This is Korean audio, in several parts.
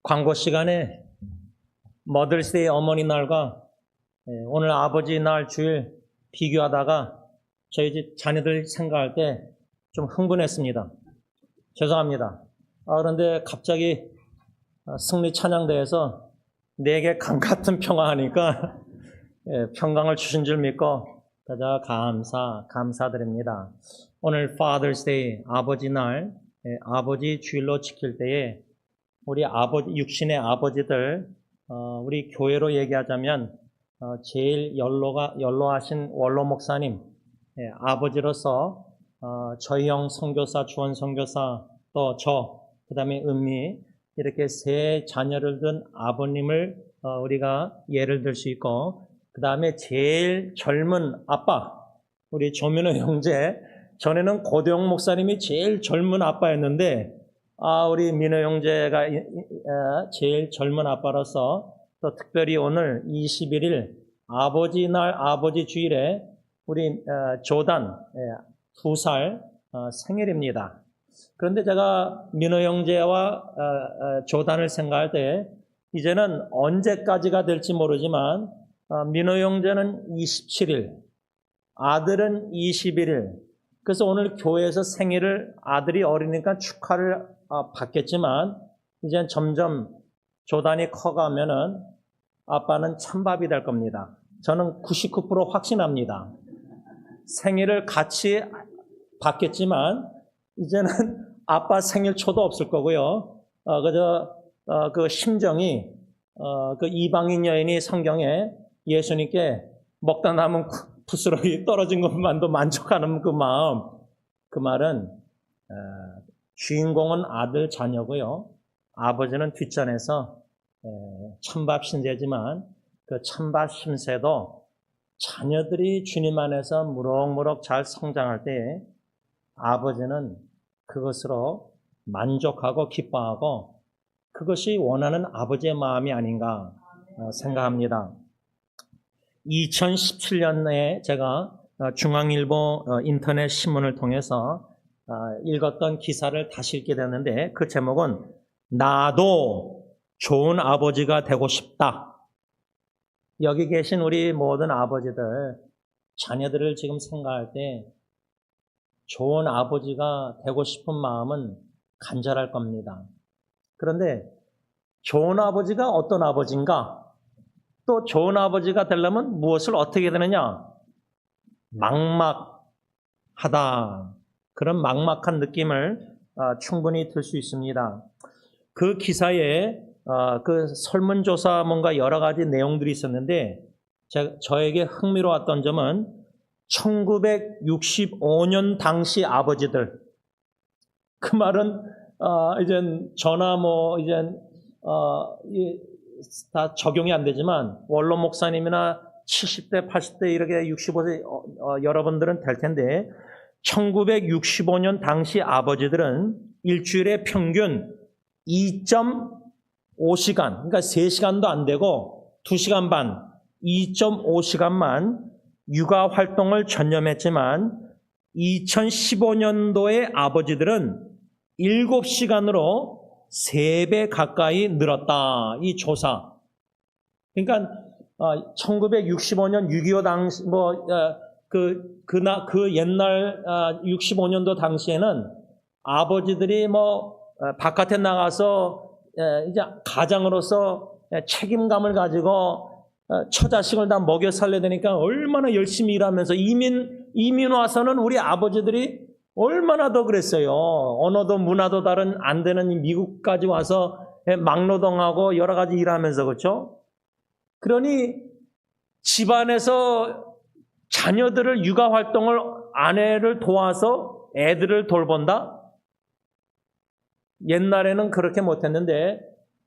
광고 시간에 머들스데이 어머니 날과 오늘 아버지 날 주일 비교하다가 저희 집 자녀들 생각할 때 좀 흥분했습니다. 죄송합니다. 그런데 갑자기 승리 찬양대에서 내게 강 같은 평화하니까 평강을 주신 줄 믿고 가자 감사드립니다. 오늘 Father's Day 아버지 날 아버지 주일로 지킬 때에 우리 아버지 육신의 아버지들 우리 교회로 얘기하자면 제일 연로하신 원로 목사님 아버지로서 저희 형 선교사 주원 선교사 또 저 그다음에 은미 이렇게 세 자녀를 둔 아버님을 우리가 예를 들 수 있고 그다음에 제일 젊은 아빠 우리 조민호 형제 전에는 고대영 목사님이 제일 젊은 아빠였는데 우리 민호 형제가 제일 젊은 아빠로서 또 특별히 오늘 21일 아버지 날 아버지 주일에 우리 조단 2살 생일입니다. 그런데 제가 민호 형제와 조단을 생각할 때 이제는 언제까지가 될지 모르지만 민호 형제는 27일, 아들은 21일. 그래서 오늘 교회에서 생일을 아들이 어리니까 축하를 받겠지만 이제 점점 조단이 커가면은 아빠는 찬밥이 될 겁니다. 저는 99% 확신합니다. 생일을 같이 받겠지만 이제는 아빠 생일 초도 없을 거고요. 그 심정이 그 이방인 여인이 성경에 예수님께 먹다 남은 부스러기 떨어진 것만도 만족하는 그 마음, 그 말은 주인공은 아들 자녀고요. 아버지는 뒷전에서 찬밥 신세지만 그 찬밥 신세도 자녀들이 주님 안에서 무럭무럭 잘 성장할 때 아버지는 그것으로 만족하고 기뻐하고 그것이 원하는 아버지의 마음이 아닌가 생각합니다. 2017년에 제가 중앙일보 인터넷 신문을 통해서 읽었던 기사를 다시 읽게 됐는데 그 제목은 나도 좋은 아버지가 되고 싶다. 여기 계신 우리 모든 아버지들, 자녀들을 지금 생각할 때 좋은 아버지가 되고 싶은 마음은 간절할 겁니다. 그런데 좋은 아버지가 어떤 아버지인가? 또 좋은 아버지가 되려면 무엇을 어떻게 되느냐? 막막하다. 그런 막막한 느낌을 충분히 들 수 있습니다. 그 기사에 그 설문조사 뭔가 여러 가지 내용들이 있었는데 저에게 흥미로웠던 점은 1965년 당시 아버지들 그 말은 이젠 전화 이젠 다 적용이 안 되지만 원로 목사님이나 70대, 80대 이렇게 65세 여러분들은 될 텐데 1965년 당시 아버지들은 일주일에 평균 2.5시간, 그러니까 3시간도 안 되고 2시간 반, 2.5시간만 육아 활동을 전념했지만 2015년도에 아버지들은 7시간으로 3배 가까이 늘었다. 이 조사. 그러니까 1965년 6.25 당시 그 옛날 65년도 당시에는 아버지들이 바깥에 나가서 이제 가장으로서 책임감을 가지고 처자식을 다 먹여 살려야 되니까 얼마나 열심히 일하면서 이민 와서는 우리 아버지들이 얼마나 더 그랬어요. 언어도 문화도 다른 안 되는 미국까지 와서 막노동하고 여러 가지 일하면서 그렇죠? 그러니 집안에서 자녀들을 육아 활동을 아내를 도와서 애들을 돌본다? 옛날에는 그렇게 못했는데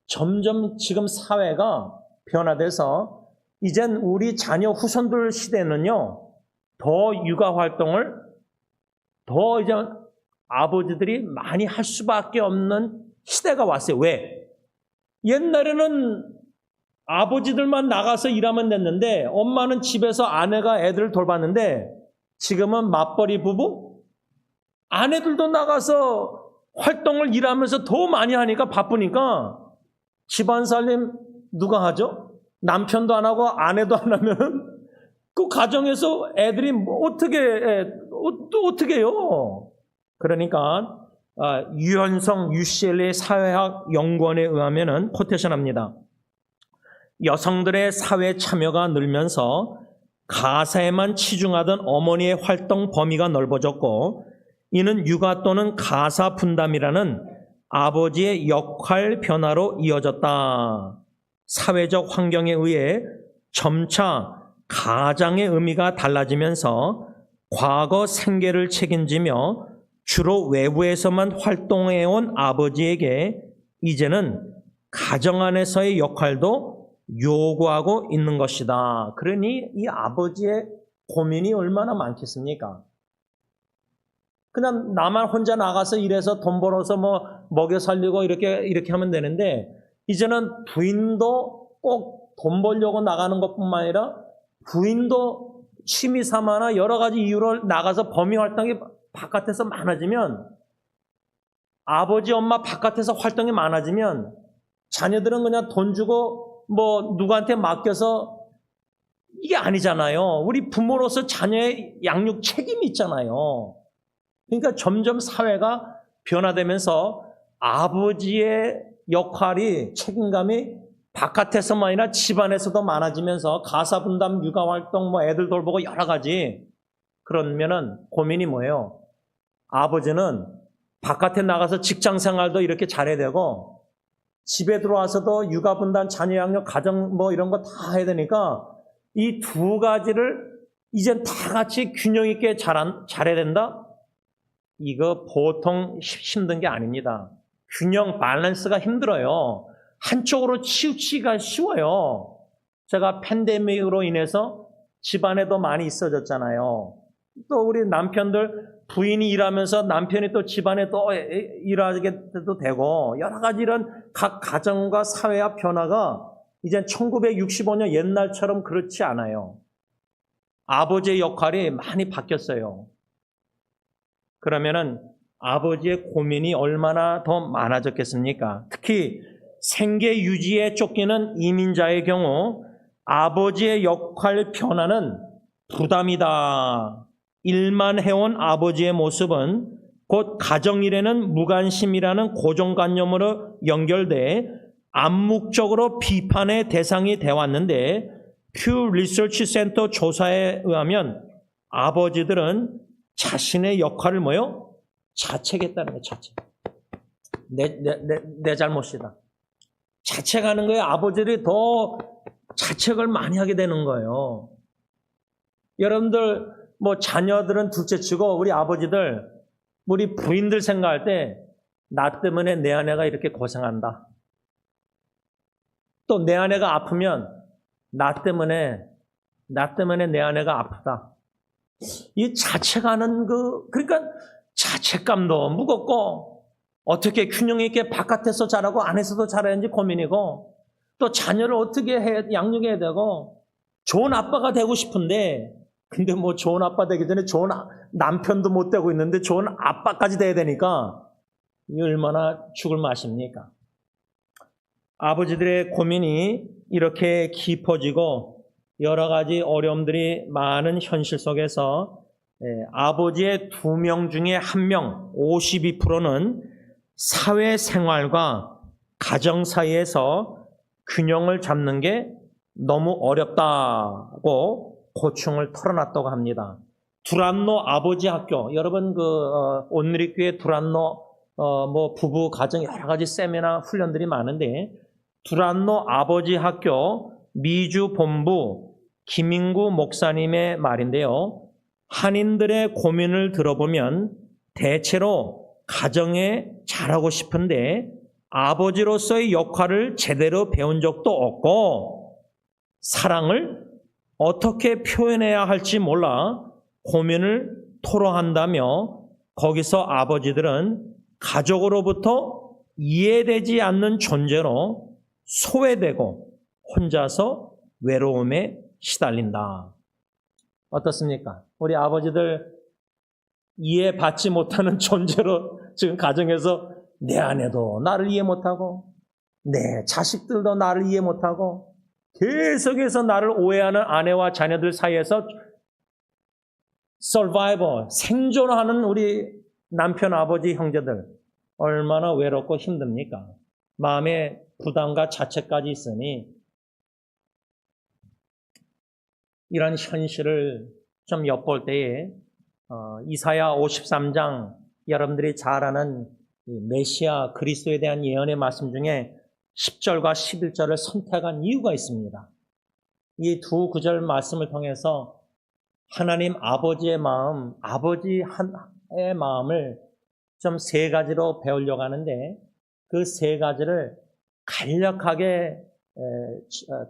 점점 지금 사회가 변화돼서 이젠 우리 자녀 후손들 시대는요 더 육아 활동을 더 이제 아버지들이 많이 할 수밖에 없는 시대가 왔어요. 왜? 옛날에는 아버지들만 나가서 일하면 됐는데 엄마는 집에서 아내가 애들을 돌봤는데 지금은 맞벌이 부부? 아내들도 나가서 활동을 일하면서 더 많이 하니까 바쁘니까 집안 살림 누가 하죠? 남편도 안 하고 아내도 안 하면 그 가정에서 애들이 또 어떻게 해요? 그러니까 유현성 UCLA 사회학 연구원에 의하면은 코테이션합니다. 여성들의 사회 참여가 늘면서 가사에만 치중하던 어머니의 활동 범위가 넓어졌고, 이는 육아 또는 가사 분담이라는 아버지의 역할 변화로 이어졌다. 사회적 환경에 의해 점차 가장의 의미가 달라지면서 과거 생계를 책임지며 주로 외부에서만 활동해온 아버지에게 이제는 가정 안에서의 역할도 요구하고 있는 것이다. 그러니 이 아버지의 고민이 얼마나 많겠습니까? 그냥 나만 혼자 나가서 일해서 돈 벌어서 먹여 살리고 이렇게 하면 되는데, 이제는 부인도 꼭 돈 벌려고 나가는 것뿐만 아니라 부인도 취미 삼아나 여러 가지 이유로 나가서 범위 활동이 바깥에서 많아지면, 아버지 엄마 바깥에서 활동이 많아지면 자녀들은 그냥 돈 주고 누구한테 맡겨서 이게 아니잖아요. 우리 부모로서 자녀의 양육 책임이 있잖아요. 그러니까 점점 사회가 변화되면서 아버지의 역할이, 책임감이 바깥에서만 아니라 집안에서도 많아지면서 가사 분담, 육아 활동, 애들 돌보고 여러 가지. 그러면은 고민이 뭐예요? 아버지는 바깥에 나가서 직장 생활도 이렇게 잘해야 되고, 집에 들어와서도 육아 분담, 자녀 양육, 가정 이런 거 다 해야 되니까 이 두 가지를 이젠 다 같이 균형 있게 잘해야 된다? 이거 보통 힘든 게 아닙니다. 균형, 밸런스가 힘들어요. 한쪽으로 치우치기가 쉬워요. 제가 팬데믹으로 인해서 집안에도 많이 있어졌잖아요. 또 우리 남편들, 부인이 일하면서 남편이 또 집안에 또 일하게도 되고, 여러 가지 이런 각 가정과 사회와 변화가 이젠 1965년 옛날처럼 그렇지 않아요. 아버지의 역할이 많이 바뀌었어요. 그러면은 아버지의 고민이 얼마나 더 많아졌겠습니까? 특히 생계 유지에 쫓기는 이민자의 경우 아버지의 역할 변화는 부담이다. 일만 해온 아버지의 모습은 곧 가정일에는 무관심이라는 고정관념으로 연결돼 암묵적으로 비판의 대상이 되어왔는데, 큐 리서치 센터 조사에 의하면 아버지들은 자신의 역할을 자책했다는 거예요. 자책. 내 잘못이다. 자책하는 거예요. 아버지들이 더 자책을 많이 하게 되는 거예요. 여러분들 자녀들은 둘째치고 우리 아버지들, 우리 부인들 생각할 때 나 때문에 내 아내가 이렇게 고생한다. 또 내 아내가 아프면 나 때문에 내 아내가 아프다. 이 자책하는 그러니까 자책감도 무겁고, 어떻게 균형 있게 바깥에서 자라고 안에서도 자라야지 고민이고, 또 자녀를 어떻게 양육해야 되고, 좋은 아빠가 되고 싶은데, 근데 좋은 아빠 되기 전에 좋은 남편도 못 되고 있는데 좋은 아빠까지 돼야 되니까 이 얼마나 죽을 맛입니까? 아버지들의 고민이 이렇게 깊어지고 여러 가지 어려움들이 많은 현실 속에서 아버지의 2명 중에 1명, 52%는 사회생활과 가정 사이에서 균형을 잡는 게 너무 어렵다고 고충을 털어놨다고 합니다. 두란노 아버지 학교, 여러분 온누리교회 두란노 부부 가정 여러 가지 세미나 훈련들이 많은데, 두란노 아버지 학교 미주 본부 김인구 목사님의 말인데요. 한인들의 고민을 들어보면 대체로 가정에 잘하고 싶은데 아버지로서의 역할을 제대로 배운 적도 없고, 사랑을 어떻게 표현해야 할지 몰라 고민을 토로한다며, 거기서 아버지들은 가족으로부터 이해되지 않는 존재로 소외되고 혼자서 외로움에 시달린다. 어떻습니까? 우리 아버지들 이해받지 못하는 존재로 지금 가정에서 내 아내도 나를 이해 못하고, 내 자식들도 나를 이해 못하고 계속해서 나를 오해하는 아내와 자녀들 사이에서 survival, 생존하는 우리 남편, 아버지, 형제들 얼마나 외롭고 힘듭니까? 마음의 부담과 자책까지 있으니 이런 현실을 좀 엿볼 때에 이사야 53장 여러분들이 잘 아는 메시아 그리스도에 대한 예언의 말씀 중에 10절과 11절을 선택한 이유가 있습니다. 이 두 구절 말씀을 통해서 하나님 아버지의 마음, 아버지의 마음을 좀 세 가지로 배우려고 하는데 그 세 가지를 간략하게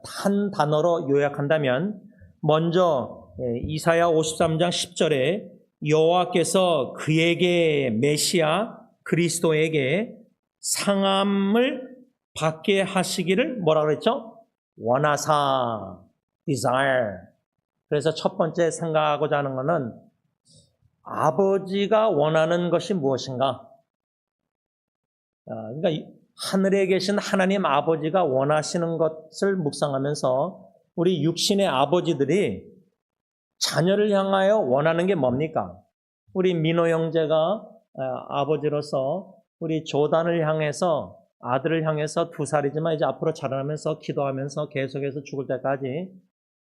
한 단어로 요약한다면 먼저 이사야 53장 10절에 여호와께서 그에게 메시아 그리스도에게 상함을 받게 하시기를 뭐라 그랬죠? 원하사, desire. 그래서 첫 번째 생각하고자 하는 것은 아버지가 원하는 것이 무엇인가? 그러니까 하늘에 계신 하나님 아버지가 원하시는 것을 묵상하면서 우리 육신의 아버지들이 자녀를 향하여 원하는 게 뭡니까? 우리 민호 형제가 아버지로서 우리 조단을 향해서 아들을 향해서 2살이지만 이제 앞으로 자라면서 기도하면서 계속해서 죽을 때까지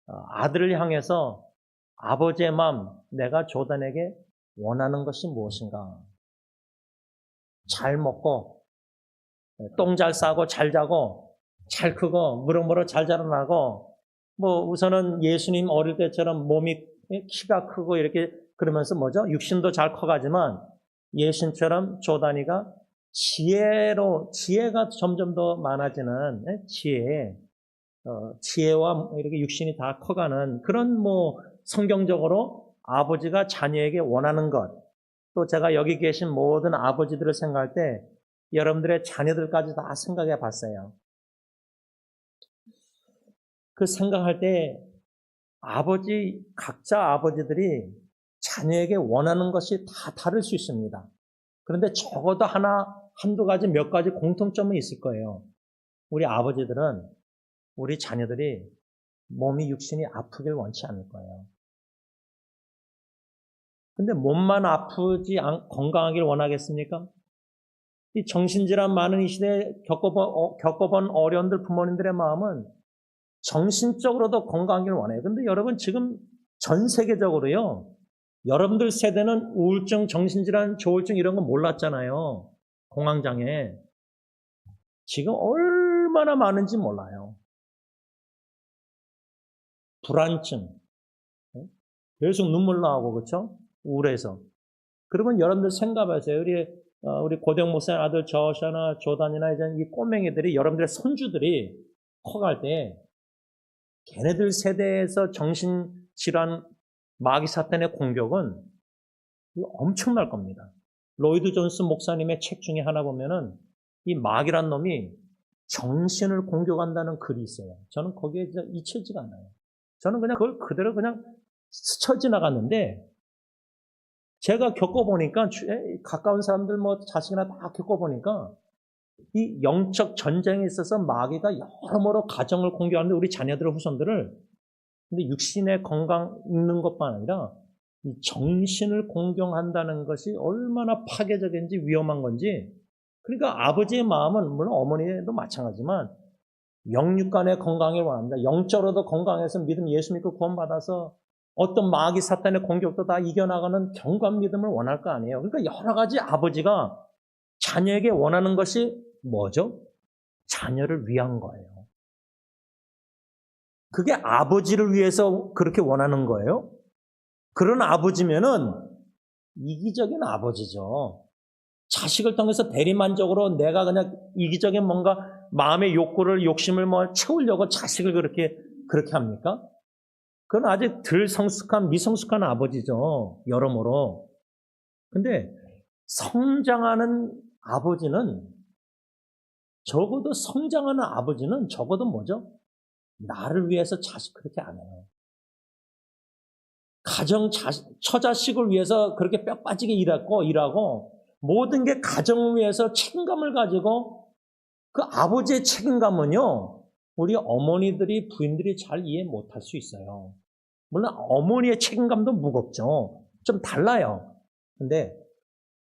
아들을 향해서 아버지의 마음, 내가 조단에게 원하는 것이 무엇인가? 잘 먹고 똥 잘 싸고 잘 자고 잘 크고 무럭무럭 잘 자라나고 뭐 우선은 예수님 어릴 때처럼 몸이 키가 크고 이렇게 그러면서 뭐죠? 육신도 잘 커가지만 예수님처럼 조단이가 지혜가 점점 더 많아지는 지혜와 이렇게 육신이 다 커가는 그런 뭐 성경적으로 아버지가 자녀에게 원하는 것, 또 제가 여기 계신 모든 아버지들을 생각할 때 여러분들의 자녀들까지 다 생각해 봤어요. 그 생각할 때 각자 아버지들이 자녀에게 원하는 것이 다 다를 수 있습니다. 그런데 적어도 한두 가지, 몇 가지 공통점은 있을 거예요. 우리 아버지들은 우리 자녀들이 몸이 육신이 아프길 원치 않을 거예요. 근데 몸만 아프지 건강하길 원하겠습니까? 이 정신질환 많은 이 시대에 겪어본 어려운들 부모님들의 마음은 정신적으로도 건강하길 원해요. 근데 여러분 지금 전 세계적으로요. 여러분들 세대는 우울증, 정신질환, 조울증 이런 거 몰랐잖아요. 공황장애. 지금 얼마나 많은지 몰라요. 불안증. 계속 눈물 나오고 그렇죠? 우울해서. 그러면 여러분들 생각하세요. 우리 고대영 목사님 아들 저샤나 조단이나 이제 이 꼬맹이들이 여러분들의 손주들이 커갈 때 걔네들 세대에서 정신질환 마귀 사탄의 공격은 엄청날 겁니다. 로이드 존스 목사님의 책 중에 하나 보면은 이 마귀란 놈이 정신을 공격한다는 글이 있어요. 저는 거기에 잊혀지가 않아요. 저는 그냥 그걸 그대로 그냥 스쳐 지나갔는데 제가 겪어보니까 가까운 사람들 뭐 자식이나 다 겪어보니까 이 영적 전쟁에 있어서 마귀가 여러모로 가정을 공격하는데 우리 자녀들의 후손들을 근데 육신의 건강 있는 것만 아니라 이 정신을 공격한다는 것이 얼마나 파괴적인지 위험한 건지 그러니까 아버지의 마음은 물론 어머니도 마찬가지지만 영육간의 건강을 원합니다. 영적으로도 건강해서 믿음 예수 믿고 구원받아서 어떤 마귀 사탄의 공격도 다 이겨나가는 견고한 믿음을 원할 거 아니에요. 그러니까 여러 가지 아버지가 자녀에게 원하는 것이 뭐죠? 자녀를 위한 거예요. 그게 아버지를 위해서 그렇게 원하는 거예요? 그런 아버지면은 이기적인 아버지죠. 자식을 통해서 대리만족으로 내가 그냥 이기적인 뭔가 마음의 욕심을 채우려고 자식을 그렇게 합니까? 그건 아직 덜 성숙한, 미성숙한 아버지죠. 여러모로. 근데 성장하는 아버지는 적어도 뭐죠? 나를 위해서 자식 그렇게 안 해요. 처자식을 위해서 그렇게 뼈 빠지게 일하고 모든 게 가정을 위해서 책임감을 가지고 그 아버지의 책임감은요, 우리 어머니들이, 부인들이 잘 이해 못할 수 있어요. 물론 어머니의 책임감도 무겁죠. 좀 달라요. 근데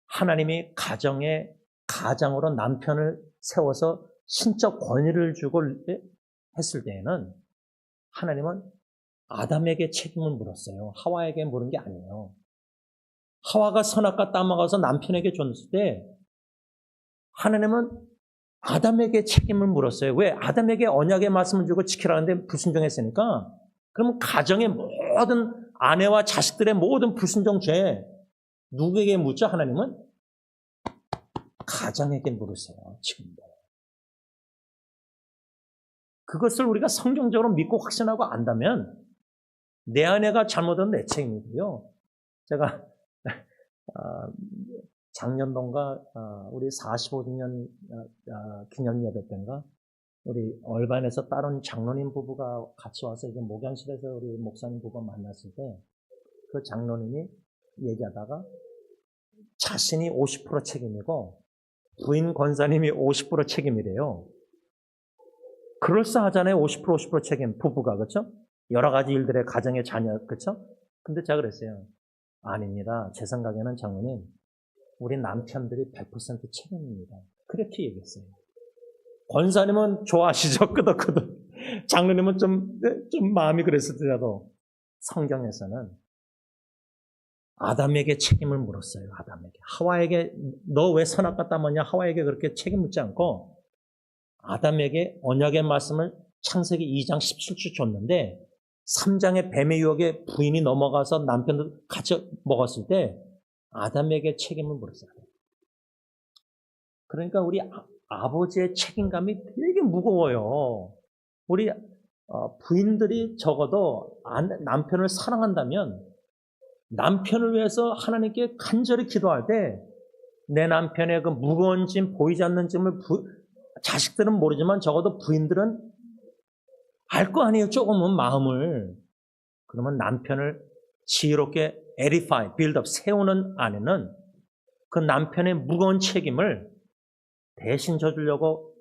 하나님이 가장으로 남편을 세워서 신적 권위를 주고 했을 때에는 하나님은 아담에게 책임을 물었어요. 하와에게 물은 게 아니에요. 하와가 선악과 따먹어서 남편에게 줬을 때 하나님은 아담에게 책임을 물었어요. 왜? 아담에게 언약의 말씀을 주고 지키라는데 불순종했으니까. 그러면 가정의 모든 아내와 자식들의 모든 불순종 죄 누구에게 묻죠? 하나님은 가정에게 물으세요. 지금도. 그것을 우리가 성경적으로 믿고 확신하고 안다면 내 아내가 잘못하면 내 책임이고요. 제가 작년도인가 우리 45주년 기념 예배 때인가 우리 얼반에서 다른 장로님 부부가 같이 와서 이제 목양실에서 우리 목사님 부부 만났을 때 그 장로님이 얘기하다가 자신이 50% 책임이고 부인 권사님이 50% 책임이래요. 그럴싸하잖아요. 50% 책임 부부가. 그렇죠? 여러 가지 일들의 가정의 자녀. 그렇죠? 근데 제가 그랬어요. 아닙니다. 제 생각에는 장로님 우리 남편들이 100% 책임입니다. 그렇게 얘기했어요. 권사님은 좋아하시죠? 끄덕끄덕. 장로님은 좀 마음이 그랬을지라도 성경에서는 아담에게 책임을 물었어요. 아담에게. 하와에게 너 왜 선악과 따먹냐? 하와에게 그렇게 책임 묻지 않고 아담에게 언약의 말씀을 창세기 2장 17절 줬는데 3장의 뱀의 유혹에 부인이 넘어가서 남편도 같이 먹었을 때 아담에게 책임을 물었어요. 그러니까 우리 아버지의 책임감이 되게 무거워요. 우리 부인들이 적어도 남편을 사랑한다면 남편을 위해서 하나님께 간절히 기도할 때 내 남편의 그 무거운 짐, 보이지 않는 짐을 자식들은 모르지만 적어도 부인들은 알 거 아니에요. 조금은 마음을. 그러면 남편을 지혜롭게 edify, build up, 세우는 아내는 그 남편의 무거운 책임을 대신 져주려고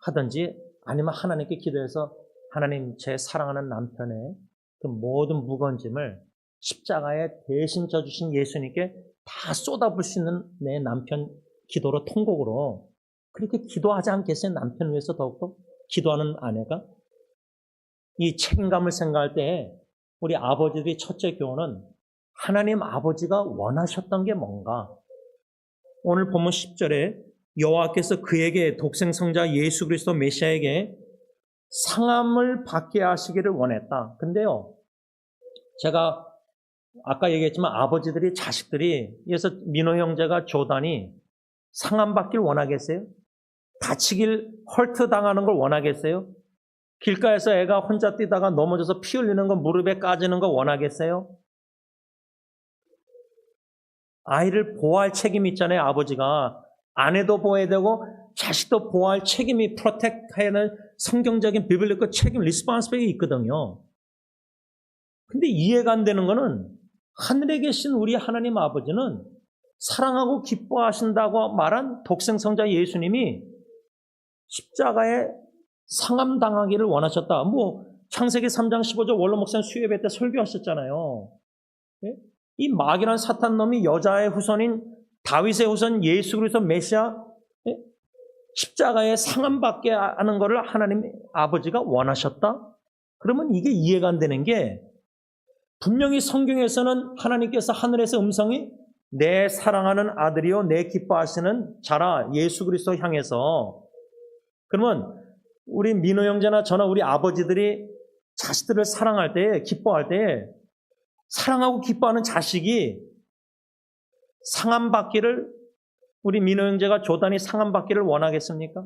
하든지 아니면 하나님께 기도해서 하나님 제 사랑하는 남편의 그 모든 무거운 짐을 십자가에 대신 져주신 예수님께 다 쏟아부을 수 있는 내 남편 기도로 통곡으로 그렇게 기도하지 않겠어요? 남편을 위해서 더욱더 기도하는 아내가? 이 책임감을 생각할 때 우리 아버지들의 첫째 교훈은 하나님 아버지가 원하셨던 게 뭔가? 오늘 본문 10절에 여호와께서 그에게 독생성자 예수 그리스도 메시아에게 상함을 받게 하시기를 원했다. 근데요, 제가 아까 얘기했지만 아버지들이 자식들이 그래서 민호 형제가 조단이 상함 받길 원하겠어요? 다치길 헐트 당하는 걸 원하겠어요? 길가에서 애가 혼자 뛰다가 넘어져서 피 흘리는 거 무릎에 까지는 거 원하겠어요? 아이를 보호할 책임이 있잖아요. 아버지가 아내도 보호해야 되고 자식도 보호할 책임이 프로텍트해야 하는 성경적인 비블리컬 책임 리스폰스빌리티가 있거든요. 근데 이해가 안 되는 거는 하늘에 계신 우리 하나님 아버지는 사랑하고 기뻐하신다고 말한 독생성자 예수님이 십자가에 상함당하기를 원하셨다. 창세기 3장 15절 원로 목사님 수요예배 때 설교하셨잖아요. 이 마귀란 사탄 놈이 여자의 후손인 다윗의 후손 예수 그리스도 메시아 십자가에 상함받게 하는 것을 하나님 아버지가 원하셨다? 그러면 이게 이해가 안 되는 게 분명히 성경에서는 하나님께서 하늘에서 음성이 내 사랑하는 아들이요 내 기뻐하시는 자라 예수 그리스도 향해서 그러면 우리 민호 형제나 저나 우리 아버지들이 자식들을 사랑할 때 기뻐할 때 사랑하고 기뻐하는 자식이 상함받기를 우리 민호 형제가 조단이 상함받기를 원하겠습니까?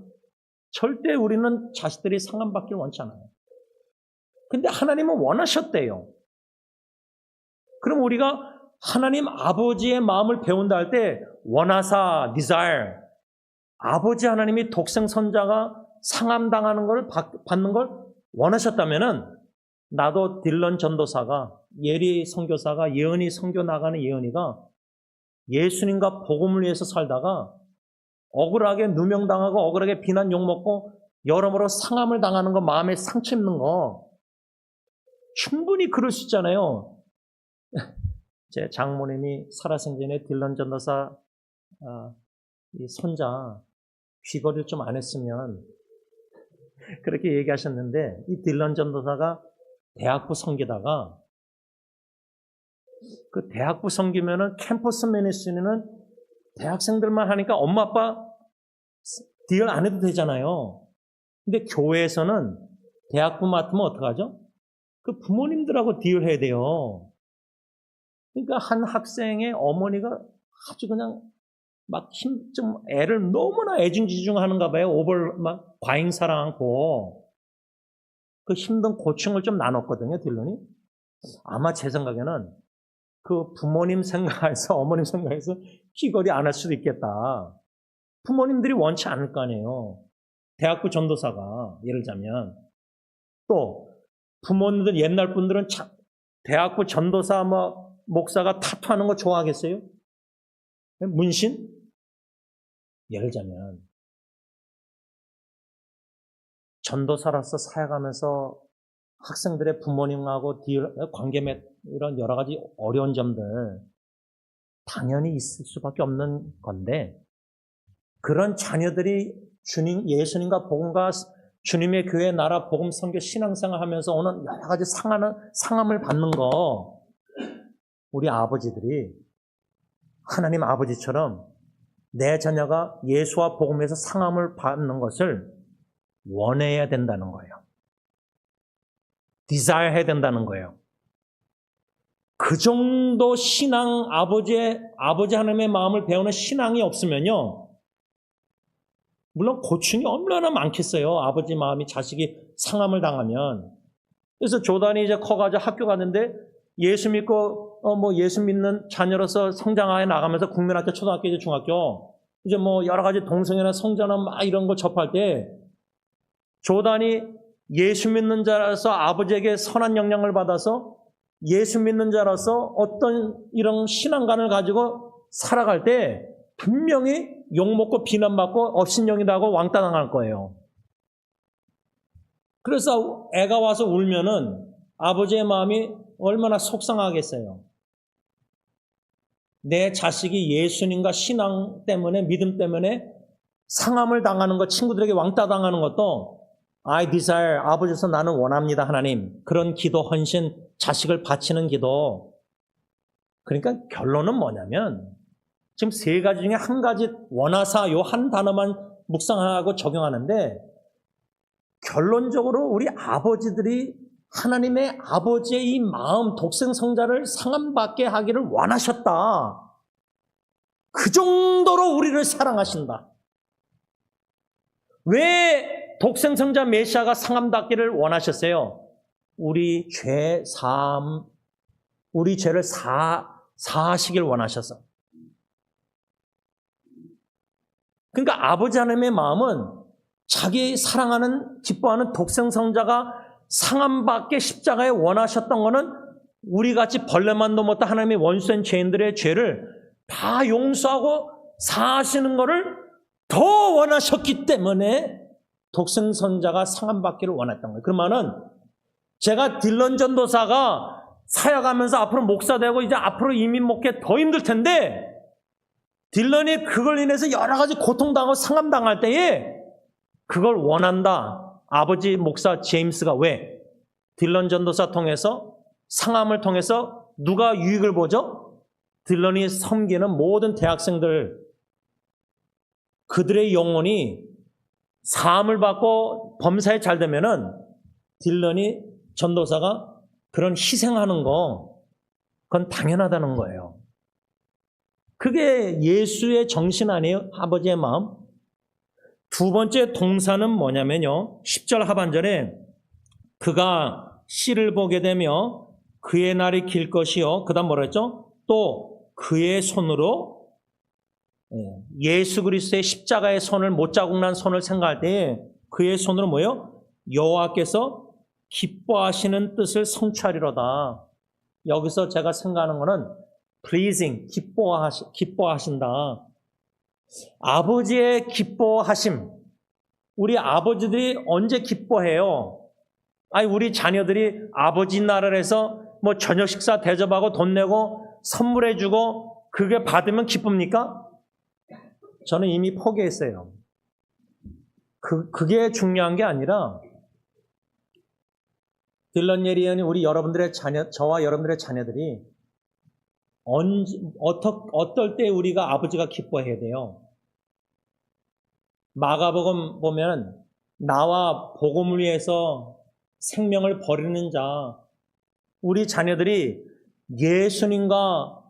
절대 우리는 자식들이 상함받기를 원치 않아요. 근데 하나님은 원하셨대요. 그럼 우리가 하나님 아버지의 마음을 배운다 할 때 원하사, desire 아버지 하나님이 독생선자가 상함당하는 걸 받는 걸 원하셨다면은 나도 딜런 전도사가 예리 선교사가 예언이 선교 나가는 예언이가 예수님과 복음을 위해서 살다가 억울하게 누명당하고 억울하게 비난 욕먹고 여러모로 상함을 당하는 거, 마음에 상처 입는 거 충분히 그럴 수 있잖아요. 제 장모님이 살아생전에 딜런 전도사 이 손자 귀걸이를 좀 안 했으면 그렇게 얘기하셨는데, 이 딜런 전도사가 대학부 섬기다가 그 대학부 섬기면은 캠퍼스 미니스트리는 대학생들만 하니까 엄마 아빠 딜 안 해도 되잖아요. 근데 교회에서는 대학부 맡으면 어떡하죠? 그 부모님들하고 딜해야 돼요. 그러니까 한 학생의 어머니가 아주 그냥 막 좀 애를 너무나 애중지중 하는가 봐요. 막 과잉사랑 않고. 그 힘든 고충을 좀 나눴거든요, 딜런이. 아마 제 생각에는 그 부모님 생각에서, 어머님 생각에서 귀걸이 안 할 수도 있겠다. 부모님들이 원치 않을 거 아니에요. 대학부 전도사가, 예를 들자면. 또, 부모님들, 옛날 분들은 대학부 전도사, 목사가 타투하는 거 좋아하겠어요? 문신? 예를 들자면, 전도사로서 사역하면서 학생들의 부모님하고 관계 맺 이런 여러 가지 어려운 점들 당연히 있을 수밖에 없는 건데, 그런 자녀들이 예수님과 복음과 주님의 교회 나라 복음 선교 신앙생활 하면서 오는 여러 가지 상함을 받는 거, 우리 아버지들이 하나님 아버지처럼 내 자녀가 예수와 복음에서 상함을 받는 것을 원해야 된다는 거예요. desire 해야 된다는 거예요. 그 정도 신앙, 아버지 하나님의 마음을 배우는 신앙이 없으면요, 물론 고충이 얼마나 많겠어요. 아버지 마음이 자식이 상함을 당하면. 그래서 조단이 이제 커가지고 학교 갔는데 예수 믿고 예수 믿는 자녀로서 성장하여 나가면서 국민학교, 초등학교, 이제 중학교, 이제 여러 가지 동성애나 성전환 이런 거 접할 때 조단이 예수 믿는 자라서 아버지에게 선한 영향을 받아서 예수 믿는 자라서 어떤 이런 신앙관을 가지고 살아갈 때 분명히 욕먹고 비난받고 업신여기다고 왕따 당할 거예요. 그래서 애가 와서 울면은 아버지의 마음이 얼마나 속상하겠어요. 내 자식이 예수님과 신앙 때문에, 믿음 때문에 상함을 당하는 것, 친구들에게 왕따 당하는 것도 I desire, 아버지로서 나는 원합니다, 하나님. 그런 기도, 헌신, 자식을 바치는 기도. 그러니까 결론은 뭐냐면 지금 세 가지 중에 한 가지, 원하사, 요 한 단어만 묵상하고 적용하는데, 결론적으로 우리 아버지들이 하나님의 아버지의 이 마음, 독생성자를 상함받게 하기를 원하셨다. 그 정도로 우리를 사랑하신다. 왜 독생성자 메시아가 상함받기를 원하셨어요? 우리 죄를 사하시길 원하셔서. 그러니까 아버지 하나님의 마음은 자기 사랑하는, 기뻐하는 독생성자가 상함받게 십자가에 원하셨던 거는 우리같이 벌레만도 못한 하나님의 원수된 죄인들의 죄를 다 용서하고 사하시는 거를 더 원하셨기 때문에 독생성자가 상함받기를 원했던 거예요. 그러면은 제가 딜런 전도사가 사역하면서 앞으로 목사 되고 이제 앞으로 이민 목회 더 힘들 텐데, 딜런이 그걸 인해서 여러 가지 고통당하고 상함당할 때에 그걸 원한다. 아버지 목사 제임스가 왜? 딜런 전도사 통해서, 상함을 통해서 누가 유익을 보죠? 딜런이 섬기는 모든 대학생들, 그들의 영혼이 사함을 받고 범사에 잘 되면은 딜런이 전도사가 그런 희생하는 거, 그건 당연하다는 거예요. 그게 예수의 정신 아니에요? 아버지의 마음? 두 번째 동사는 뭐냐면요, 10절 하반절에 그가 씨를 보게 되며 그의 날이 길 것이요, 그 다음 뭐라 했죠? 또 그의 손으로, 예수 그리스도의 십자가의 손을, 못자국난 손을 생각할 때 그의 손으로 뭐예요? 여호와께서 기뻐하시는 뜻을 성취하리로다. 여기서 제가 생각하는 거는 pleasing, 기뻐하신다. 아버지의 기뻐하심. 우리 아버지들이 언제 기뻐해요? 아니, 우리 자녀들이 아버지 나라에서 뭐 저녁 식사 대접하고 돈 내고 선물해주고 그게 받으면 기쁩니까? 저는 이미 포기했어요. 그게 중요한 게 아니라 딜런 예리언이 우리 여러분들의 자녀, 저와 여러분들의 자녀들이 어떨 때 우리가 아버지가 기뻐해야 돼요? 마가복음 보면 나와 복음을 위해서 생명을 버리는 자, 우리 자녀들이 예수님과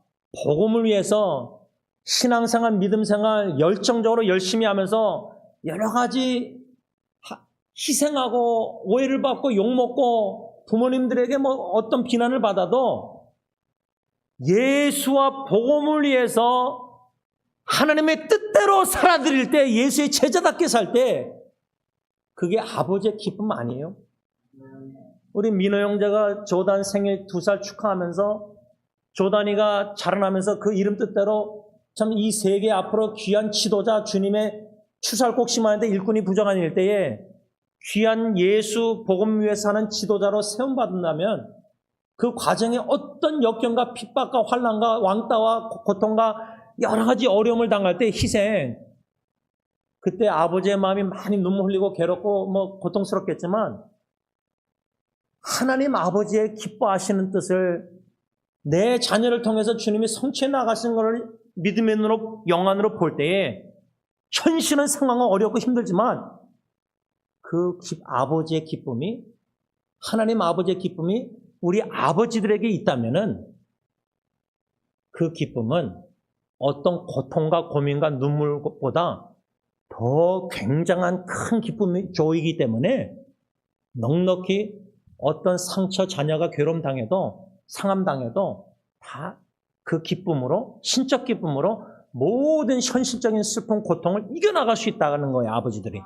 복음을 위해서 신앙생활, 믿음생활 열정적으로 열심히 하면서 여러 가지 희생하고 오해를 받고 욕먹고 부모님들에게 뭐 어떤 비난을 받아도 예수와 복음을 위해서 하나님의 뜻대로 살아드릴 때, 예수의 제자답게 살 때, 그게 아버지의 기쁨 아니에요? 우리 민호 형제가 조단 생일 2살 축하하면서 조단이가 자라나면서 그 이름 뜻대로 참 이 세계 앞으로 귀한 지도자, 주님의 추수할 곡심하는데 일꾼이 부정한 일 때에 귀한 예수 복음 위에 사는 지도자로 세움받는다면 그 과정에 어떤 역경과 핍박과 환난과 왕따와 고통과 여러 가지 어려움을 당할 때 희생, 그때 아버지의 마음이 많이 눈물 흘리고 괴롭고 뭐 고통스럽겠지만 하나님 아버지의 기뻐하시는 뜻을 내 자녀를 통해서 주님이 성취해 나가신 것을 믿음의 눈으로 영안으로 볼 때에 현실은 상황은 어렵고 힘들지만 그 아버지의 기쁨이, 하나님 아버지의 기쁨이 우리 아버지들에게 있다면은 그 기쁨은 어떤 고통과 고민과 눈물보다 더 굉장한 큰 기쁨이 조이기 때문에 넉넉히 어떤 상처, 자녀가 괴로움 당해도 상함 당해도 다 그 기쁨으로, 신적 기쁨으로 모든 현실적인 슬픔, 고통을 이겨나갈 수 있다는 거예요, 아버지들이.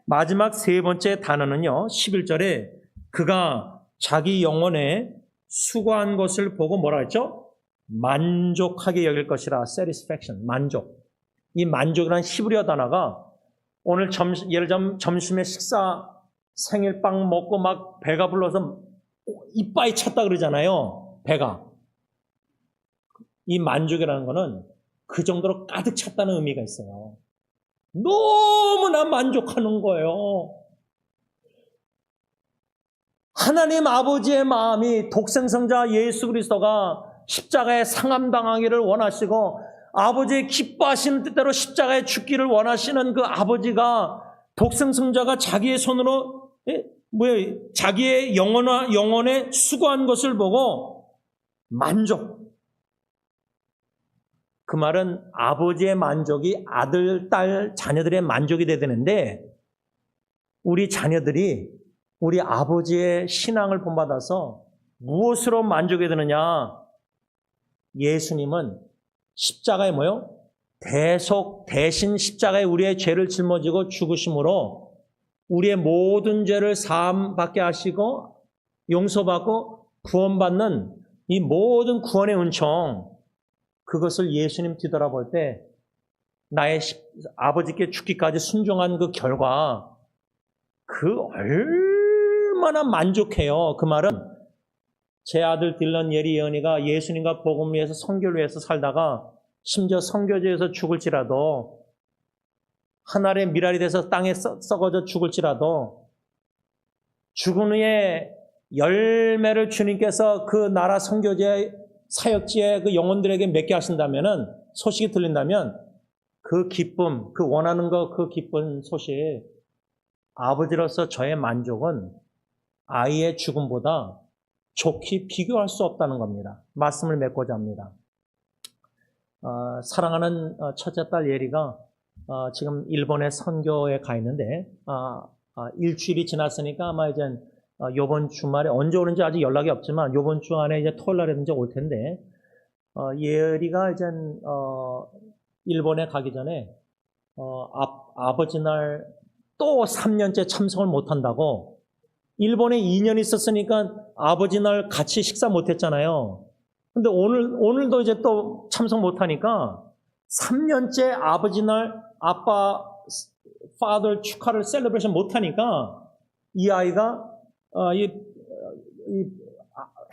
마지막 세 번째 단어는요, 11절에 그가 자기 영혼에 수고한 것을 보고 뭐라 했죠? 만족하게 여길 것이라. satisfaction, 만족. 이 만족이라는 히브리어 단어가 오늘 예를 들면 점심에 식사, 생일빵 먹고 막 배가 불러서 이빨이 찼다 그러잖아요. 배가. 이 만족이라는 거는 그 정도로 가득 찼다는 의미가 있어요. 너무나 만족하는 거예요. 하나님 아버지의 마음이 독생성자 예수 그리스도가 십자가에 상함당하기를 원하시고 아버지의 기뻐하시는 뜻대로 십자가에 죽기를 원하시는 그 아버지가 독생성자가 자기의 손으로 자기의 영혼에 수고한 것을 보고 만족. 그 말은 아버지의 만족이 아들, 딸, 자녀들의 만족이 돼야 되는데 우리 자녀들이 우리 아버지의 신앙을 본받아서 무엇으로 만족이 되느냐? 예수님은 십자가에 뭐요? 대신 십자가에 우리의 죄를 짊어지고 죽으심으로 우리의 모든 죄를 사함받게 하시고 용서받고 구원받는 이 모든 구원의 은총, 그것을 예수님 뒤돌아볼 때 나의 아버지께 죽기까지 순종한 그 결과 그 얼마나 만족해요. 그 말은 제 아들 딜런 예리언이가 예수님과 복음 위해서 선교를 위해서 살다가 심지어 선교지에서 죽을지라도 하늘의 미랄이 돼서 땅에 썩어져 죽을지라도 죽은 후에 열매를 주님께서 그 나라 선교지의 사역지의 그 영혼들에게 맺게 하신다면은, 소식이 들린다면 그 기쁨, 그 원하는 거, 그 기쁜 소식, 아버지로서 저의 만족은 아이의 죽음보다 좋게 비교할 수 없다는 겁니다. 말씀을 맺고자 합니다. 사랑하는 첫째 딸 예리가 지금 일본에 선교에 가 있는데 일주일이 지났으니까 아마 이제 요번 주말에 언제 오는지 아직 연락이 없지만 요번 주 안에 이제 토요일 날이든지 올 텐데 예리가 이제 일본에 가기 전에 아버지 날 또 3년째 참석을 못 한다고, 일본에 2년 있었으니까 아버지 날 같이 식사 못 했잖아요. 근데 오늘도 이제 또 참석 못 하니까 3년째 아버지 날 아빠 father 축하를 셀러브레이션 못하니까 이 아이가 이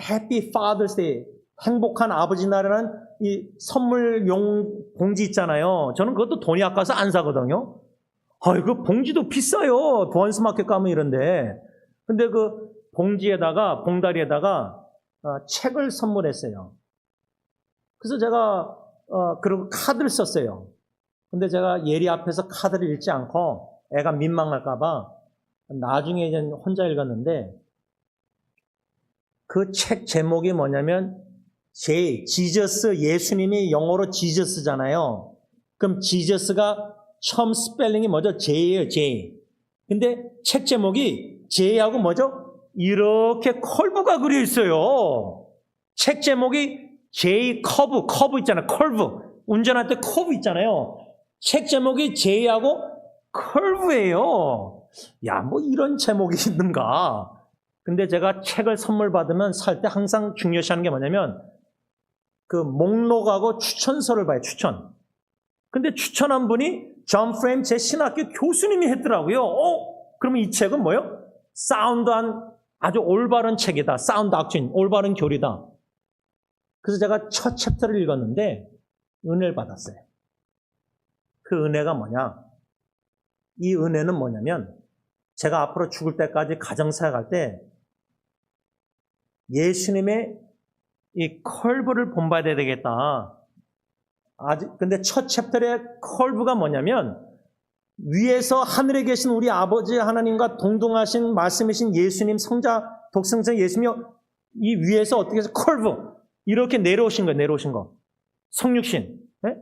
해피 Father's Day, 행복한 아버지 날에는 이 선물용 봉지 있잖아요. 저는 그것도 돈이 아까워서 안 사거든요. 그 봉지도 비싸요. 보안스마켓 가면 이런데. 근데 그 봉지에다가, 봉다리에다가 책을 선물했어요. 그래서 제가 그리고 카드를 썼어요. 근데 제가 예리 앞에서 카드를 읽지 않고 애가 민망할까봐 나중에 이제 혼자 읽었는데 그 책 제목이 뭐냐면 지저스, 예수님이 영어로 지저스잖아요. 그럼 지저스가 처음 스펠링이 뭐죠? J예요, J. 근데 책 제목이 J하고 뭐죠? 이렇게 컬브가 그려 있어요. 책 제목이 J 커브 있잖아요. 컬브. 운전할 때 커브 있잖아요. 책 제목이 J하고 컬브예요. 뭐 이런 제목이 있는가. 근데 제가 책을 선물 받으면 살 때 항상 중요시하는 게 뭐냐면 그 목록하고 추천서를 봐요. 추천. 근데 추천한 분이 존 프레임 제 신학교 교수님이 했더라고요. 그러면 이 책은 뭐예요? 사운드한 아주 올바른 책이다. 사운드 닥트린, 올바른 교리다. 그래서 제가 첫 챕터를 읽었는데 은혜를 받았어요. 그 은혜가 뭐냐? 이 은혜는 뭐냐면 제가 앞으로 죽을 때까지 가정사역할 때 예수님의 이 컬브를 본받아야 되겠다. 근데 첫 챕터의 컬브가 뭐냐면 위에서 하늘에 계신 우리 아버지 하나님과 동등하신 말씀이신 예수님 성자 독생자 예수님이 이 위에서 어떻게 해서 컬브 이렇게 내려오신 거 성육신. 네?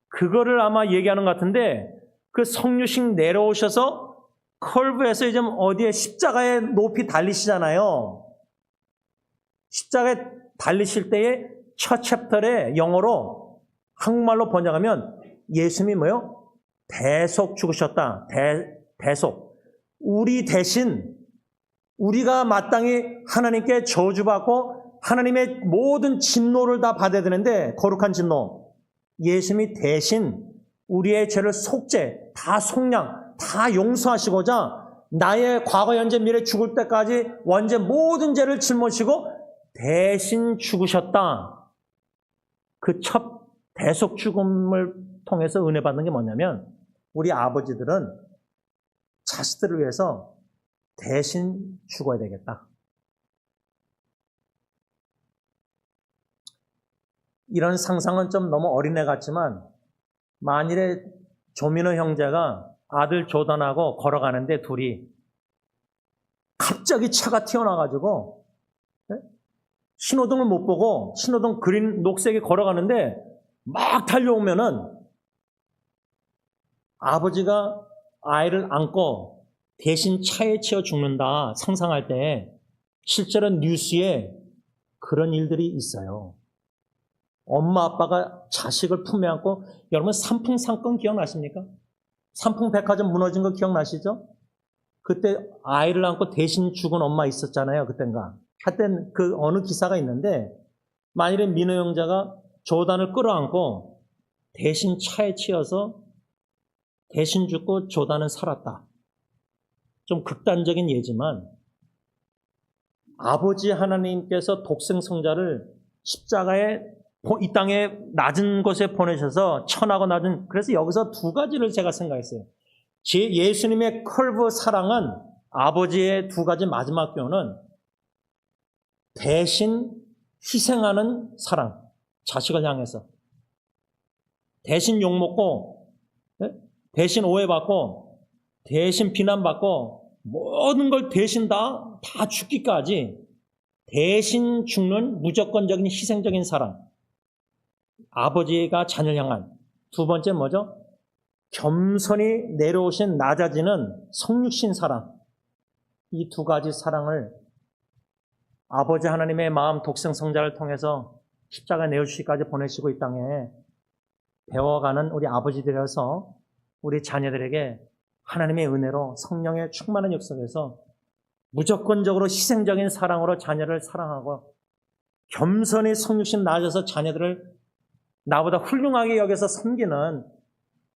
그거를 아마 얘기하는 것 같은데 그 성육신 내려오셔서 컬브에서 이제 어디에 십자가에 높이 달리시잖아요. 십자가에 달리실 때에 첫 챕터에 영어로 한국말로 번역하면 예수님이 뭐요? 대속 죽으셨다. 대속. 우리 대신 우리가 마땅히 하나님께 저주받고 하나님의 모든 진노를 다 받아야 되는데 거룩한 진노. 예수님이 대신 우리의 죄를 속죄, 다 속량, 다 용서하시고자 나의 과거, 현재, 미래 죽을 때까지 원죄 모든 죄를 짊어지고 대신 죽으셨다. 그 첫 대속 죽음을 통해서 은혜 받는 게 뭐냐면 우리 아버지들은 자식들을 위해서 대신 죽어야 되겠다. 이런 상상은 좀 너무 어린애 같지만 만일에 조민호 형제가 아들 조던하고 걸어가는데 둘이 갑자기 차가 튀어나와가지고 신호등을 못 보고 신호등 그린 녹색에 걸어가는데 막 달려오면은 아버지가 아이를 안고 대신 차에 치여 죽는다 상상할 때 실제로 뉴스에 그런 일들이 있어요. 엄마 아빠가 자식을 품에 안고 여러분 삼풍상권 기억나십니까? 삼풍백화점 무너진 거 기억나시죠? 그때 아이를 안고 대신 죽은 엄마 있었잖아요. 그땐가. 하여튼 그 어느 기사가 있는데 만일에 민호 형제가 조단을 끌어안고 대신 차에 치여서 대신 죽고 조단은 살았다. 좀 극단적인 예지만 아버지 하나님께서 독생 성자를 십자가에 이 땅에 낮은 곳에 보내셔서 천하고 낮은 그래서 여기서 두 가지를 제가 생각했어요. 예수님의 컬브 사랑은 아버지의 두 가지 마지막 교훈은 대신 희생하는 사랑, 자식을 향해서 대신 욕먹고 대신 오해받고 대신 비난받고 모든 걸 대신 다 죽기까지 대신 죽는 무조건적인 희생적인 사랑. 아버지가 자녀를 향한. 두 번째 뭐죠? 겸손히 내려오신 낮아지는 성육신 사랑. 이 두 가지 사랑을 아버지 하나님의 마음 독생 성자를 통해서 십자가 내어주시기까지 보내시고 이 땅에 배워가는 우리 아버지들이라서 우리 자녀들에게 하나님의 은혜로 성령의 충만한 역사에서 무조건적으로 희생적인 사랑으로 자녀를 사랑하고 겸손히 성육신 낮아서 자녀들을 나보다 훌륭하게 여겨서 섬기는,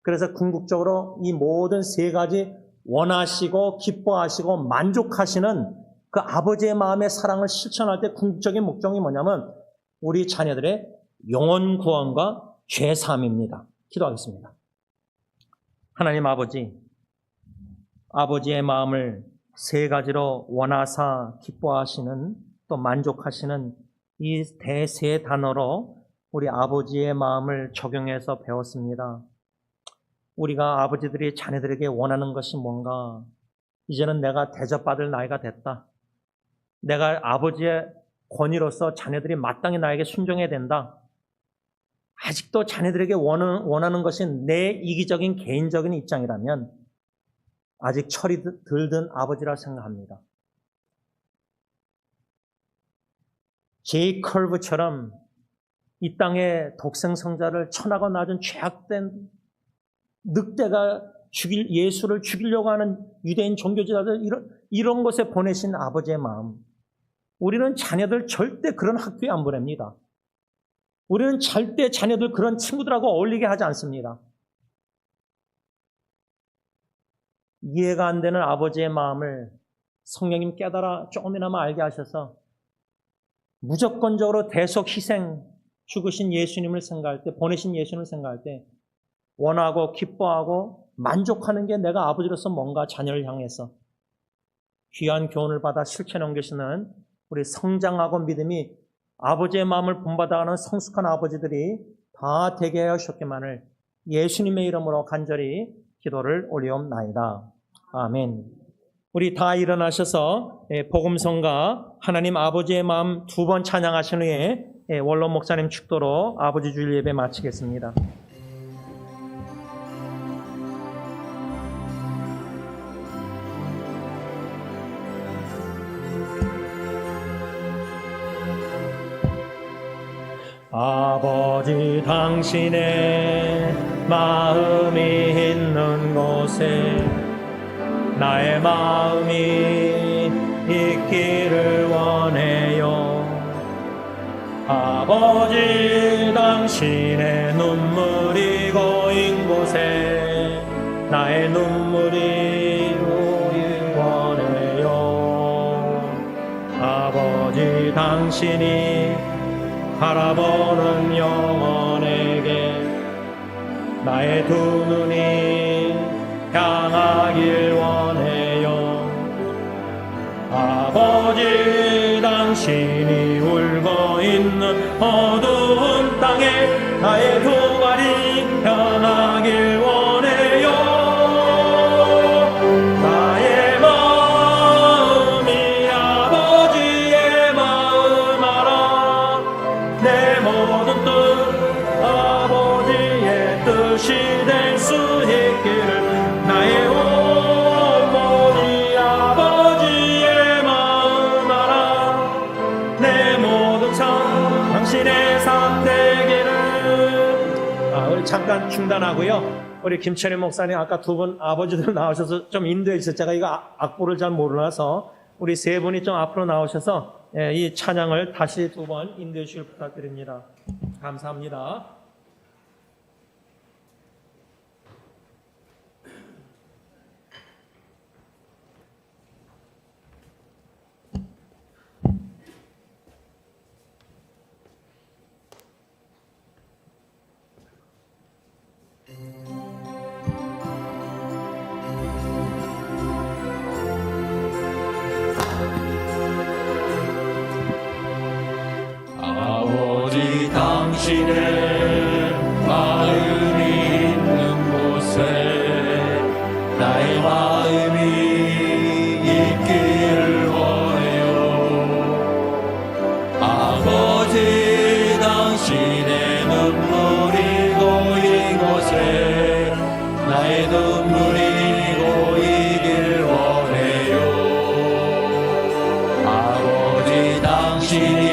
그래서 궁극적으로 이 모든 세 가지 원하시고 기뻐하시고 만족하시는 그 아버지의 마음의 사랑을 실천할 때 궁극적인 목적이 뭐냐면 우리 자녀들의 영혼 구원과 죄 사함입니다. 기도하겠습니다. 하나님 아버지, 아버지의 마음을 세 가지로 원하사 기뻐하시는, 또 만족하시는 이 대세 단어로 우리 아버지의 마음을 적용해서 배웠습니다. 우리가 아버지들이 자녀들에게 원하는 것이 뭔가? 이제는 내가 대접받을 나이가 됐다. 내가 아버지의 권위로서 자녀들이 마땅히 나에게 순종해야 된다. 아직도 자녀들에게 원하는 것이 내 이기적인 개인적인 입장이라면 아직 철이 덜 든 아버지라 생각합니다. 제이 컬브처럼 이 땅의 독생성자를 천하가 낮은 죄악된 늑대가 예수를 죽이려고 하는 유대인 종교지자들 이런 곳에 보내신 아버지의 마음. 우리는 자녀들 절대 그런 학교에 안 보냅니다. 우리는 절대 자녀들 그런 친구들하고 어울리게 하지 않습니다. 이해가 안 되는 아버지의 마음을 성령님 깨달아 조금이나마 알게 하셔서 무조건적으로 대속 희생 죽으신 예수님을 생각할 때, 보내신 예수님을 생각할 때 원하고 기뻐하고 만족하는 게 내가 아버지로서 뭔가 자녀를 향해서 귀한 교훈을 받아 실천해 온 계시는 우리 성장하고 믿음이 아버지의 마음을 본받아가는 성숙한 아버지들이 다 되게 하셨기만을 예수님의 이름으로 간절히 기도를 올리옵나이다. 아멘. 우리 다 일어나셔서 복음성가 하나님 아버지의 마음 2번 찬양하신 후에 원로 목사님 축도로 아버지 주일 예배 마치겠습니다. 아버지 당신의 마음이 있는 곳에 나의 마음이 있기를 원해요. 아버지 당신의 눈물이 고인 곳에 나의 눈물이 고이길 원해요. 아버지 당신이 바라보는 영혼에게 나의 두 눈이 향하길 원해요. 아버지 당신이 울고 있는 어두운 땅에 나의 두 발이 향하길 원해요. 나의 마음이 아버지의 마음 알아. 내 모든 뜻 아버지의 뜻이 될 수 있기를 나의 온몸이 아버지의 마음 알아. 내 모든 삶 당신의 삶 되기를. 우리 잠깐 중단하고요. 우리 김철희 목사님 아까 두 분 아버지들 나오셔서 좀 인도해 주세요. 제가 이거 악보를 잘 몰라서 우리 세 분이 좀 앞으로 나오셔서 이 찬양을 다시 2번 인도해 주시길 부탁드립니다. 감사합니다. 아버지 당신의 마음이 있는 곳에 나의 마음이 있기를 원해요. 아버지 당신의 눈물이 고인 곳에 나의 눈물이 고이길 원해요. 아버지 당신이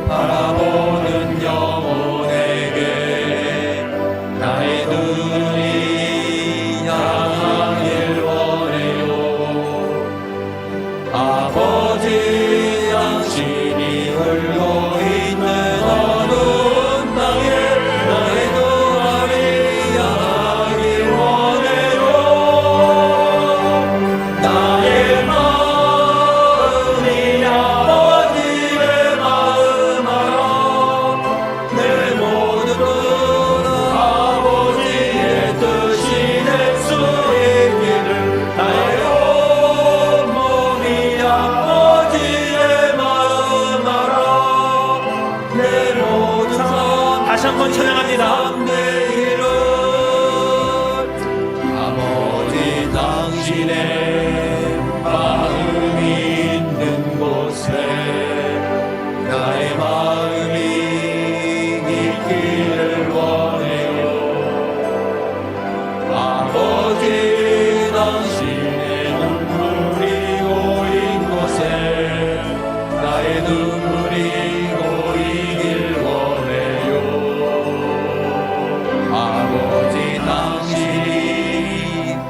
바라보는 영혼 당신의 마음이 있는 곳에 나의 마음이 있기를 원해요. 아버지 당신의 눈물이 고인 곳에 나의 눈물이 고이길 원해요. 아버지 당신이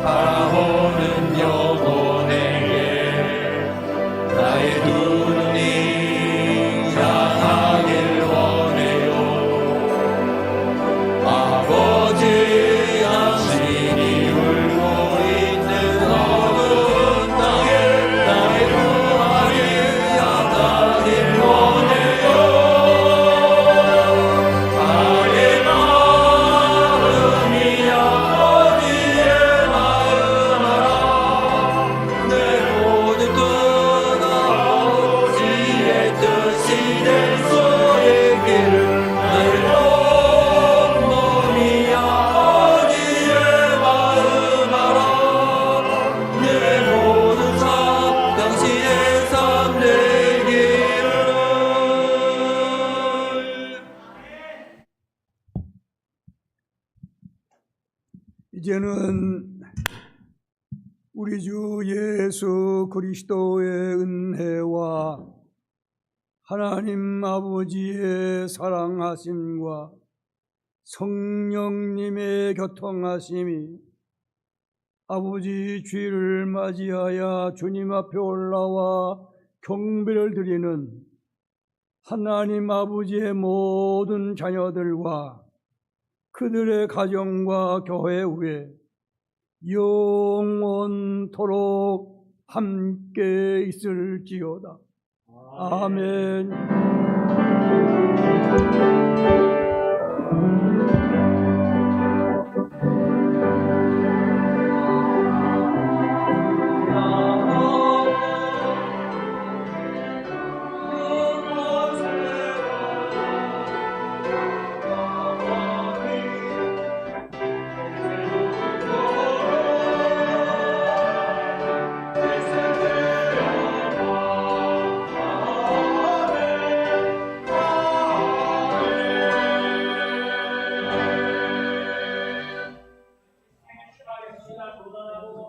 바라보는 영혼에게 나의 눈이 향하길 원해요. 아버지 당신이 울고 있는 어두운 땅에 나의 눈이 향하길 원해요. 나의 마음이 아버지의 마음하라. 내 모든 뜻 아버지의 뜻이 될 수 있기를. 나의 온몸이 아버지의 마음하라. 내 모든 삶 당신의 삶 되기를. 이제는 우리 주 예수 그리스도의 은혜와 하나님 아버지의 사랑하심과 성령님의 교통하심이 아버지 주일을 맞이하여 주님 앞에 올라와 경배를 드리는 하나님 아버지의 모든 자녀들과 그들의 가정과 교회 위에 영원토록 함께 있을지어다. 아멘.